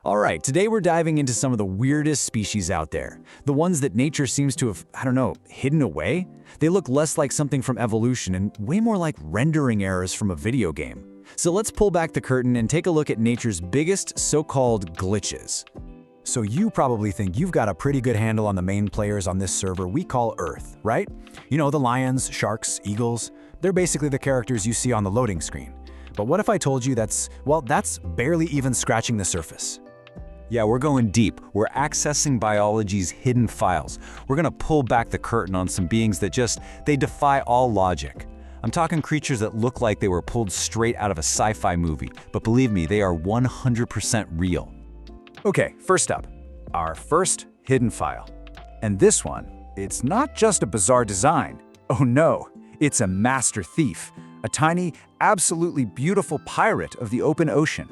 Alright, today we're diving into some of the weirdest species out there. The ones that nature seems to have, hidden away? They look less like something from evolution and way more like rendering errors from a video game. So let's pull back the curtain and take a look at nature's biggest so-called glitches. So you probably think you've got a pretty good handle on the main players on this server we call Earth, right? You know, the lions, sharks, eagles. They're basically the characters you see on the loading screen. But what if I told you that's barely even scratching the surface? Yeah, we're going deep. We're accessing biology's hidden files. We're gonna pull back the curtain on some beings that they defy all logic. I'm talking creatures that look like they were pulled straight out of a sci-fi movie, but believe me, they are 100% real. Okay, first up, our first hidden file. And this one, it's not just a bizarre design. Oh no, it's a master thief, a tiny, absolutely beautiful pirate of the open ocean.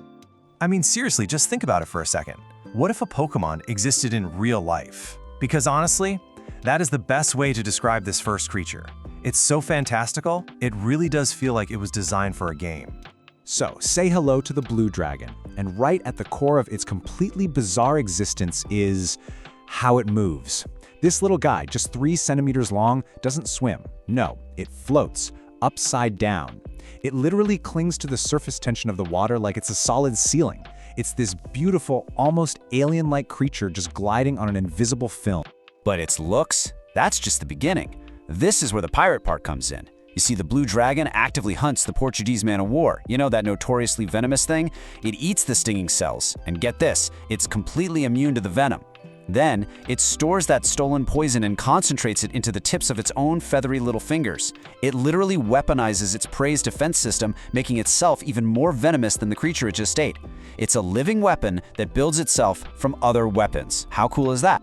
I mean, seriously, just think about it for a second. What if a Pokemon existed in real life? Because honestly, that is the best way to describe this first creature. It's so fantastical, it really does feel like it was designed for a game. So, say hello to the blue dragon, and right at the core of its completely bizarre existence is how it moves. This little guy, just 3 centimeters long, doesn't swim. No, it floats, upside down. It literally clings to the surface tension of the water like it's a solid ceiling. It's this beautiful, almost alien-like creature just gliding on an invisible film. But its looks? That's just the beginning. This is where the pirate part comes in. You see, the blue dragon actively hunts the Portuguese man-of-war. You know, that notoriously venomous thing? It eats the stinging cells. And get this, it's completely immune to the venom. Then, it stores that stolen poison and concentrates it into the tips of its own feathery little fingers. It literally weaponizes its prey's defense system, making itself even more venomous than the creature it just ate. It's a living weapon that builds itself from other weapons. How cool is that?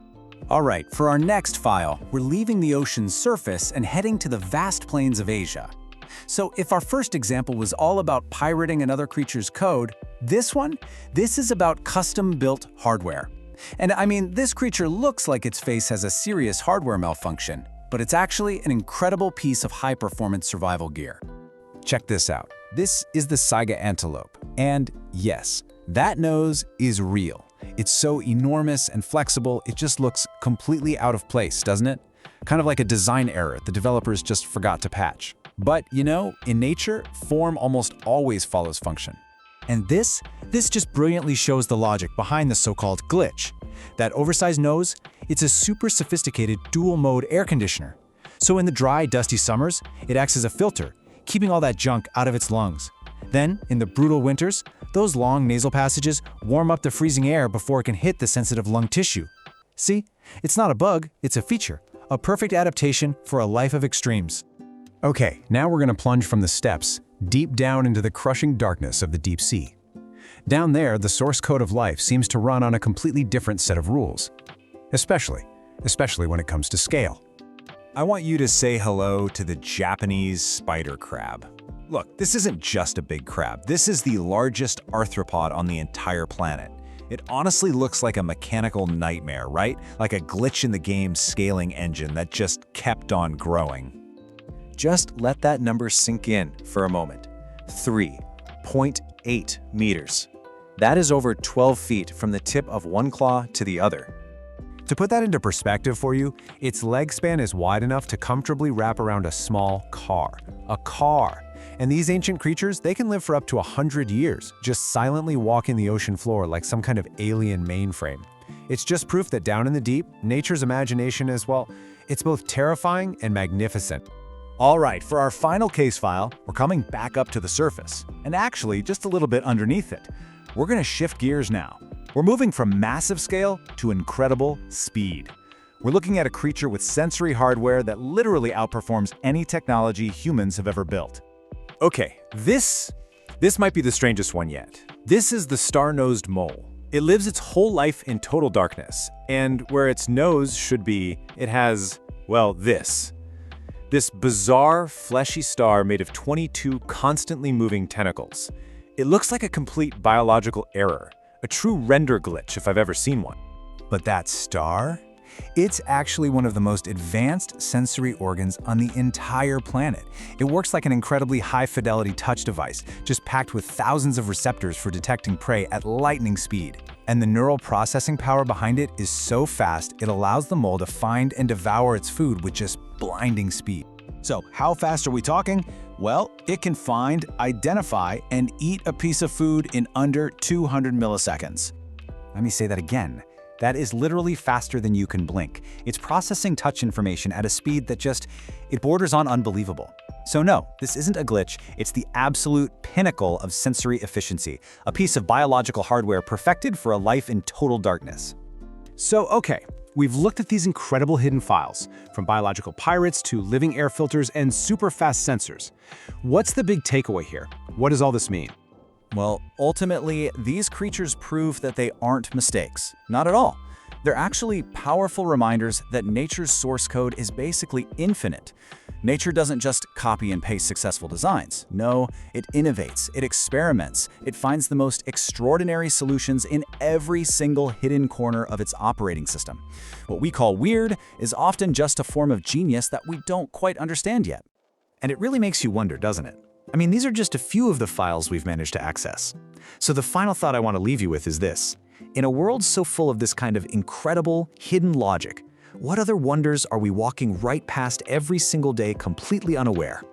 Alright, for our next file, we're leaving the ocean's surface and heading to the vast plains of Asia. So if our first example was all about pirating another creature's code, this is about custom-built hardware. And I mean, this creature looks like its face has a serious hardware malfunction, but it's actually an incredible piece of high-performance survival gear. Check this out. This is the Saiga Antelope. And yes, that nose is real. It's so enormous and flexible, it just looks completely out of place, doesn't it? Kind of like a design error the developers just forgot to patch. But you know, in nature, form almost always follows function. And this just brilliantly shows the logic behind the so-called glitch. That oversized nose, it's a super sophisticated dual-mode air conditioner. So in the dry, dusty summers, it acts as a filter, keeping all that junk out of its lungs. Then, in the brutal winters, those long nasal passages warm up the freezing air before it can hit the sensitive lung tissue. See? It's not a bug, it's a feature. A perfect adaptation for a life of extremes. Okay, now we're gonna plunge from the steppes, deep down into the crushing darkness of the deep sea. Down there, the source code of life seems to run on a completely different set of rules. Especially when it comes to scale. I want you to say hello to the Japanese spider crab. Look, this isn't just a big crab. This is the largest arthropod on the entire planet. It honestly looks like a mechanical nightmare, right? Like a glitch in the game's scaling engine that just kept on growing. Just let that number sink in for a moment. 3.8 meters. That is over 12 feet from the tip of one claw to the other. To put that into perspective for you, its leg span is wide enough to comfortably wrap around a small car. A car! And these ancient creatures, they can live for up to 100 years, just silently walking the ocean floor like some kind of alien mainframe. It's just proof that down in the deep, nature's imagination is, well, it's both terrifying and magnificent. All right, for our final case file, we're coming back up to the surface, and actually just a little bit underneath it. We're gonna shift gears now. We're moving from massive scale to incredible speed. We're looking at a creature with sensory hardware that literally outperforms any technology humans have ever built. Okay, this might be the strangest one yet. This is the star-nosed mole. It lives its whole life in total darkness, and where its nose should be, it has, well, this bizarre, fleshy star made of 22 constantly moving tentacles. It looks like a complete biological error, a true render glitch if I've ever seen one. But that star? It's actually one of the most advanced sensory organs on the entire planet. It works like an incredibly high-fidelity touch device, just packed with thousands of receptors for detecting prey at lightning speed. And the neural processing power behind it is so fast, it allows the mole to find and devour its food with just blinding speed. So how fast are we talking? Well, it can find, identify, and eat a piece of food in under 200 milliseconds. Let me say that again. That is literally faster than you can blink. It's processing touch information at a speed that it borders on unbelievable. So no, this isn't a glitch, it's the absolute pinnacle of sensory efficiency, a piece of biological hardware perfected for a life in total darkness. So okay, we've looked at these incredible hidden files, from biological pirates to living air filters and super fast sensors. What's the big takeaway here? What does all this mean? Well, ultimately, these creatures prove that they aren't mistakes. Not at all. They're actually powerful reminders that nature's source code is basically infinite. Nature doesn't just copy and paste successful designs. No, it innovates, it experiments, it finds the most extraordinary solutions in every single hidden corner of its operating system. What we call weird is often just a form of genius that we don't quite understand yet. And it really makes you wonder, doesn't it? I mean, these are just a few of the files we've managed to access. So the final thought I want to leave you with is this. In a world so full of this kind of incredible, hidden logic, what other wonders are we walking right past every single day completely unaware?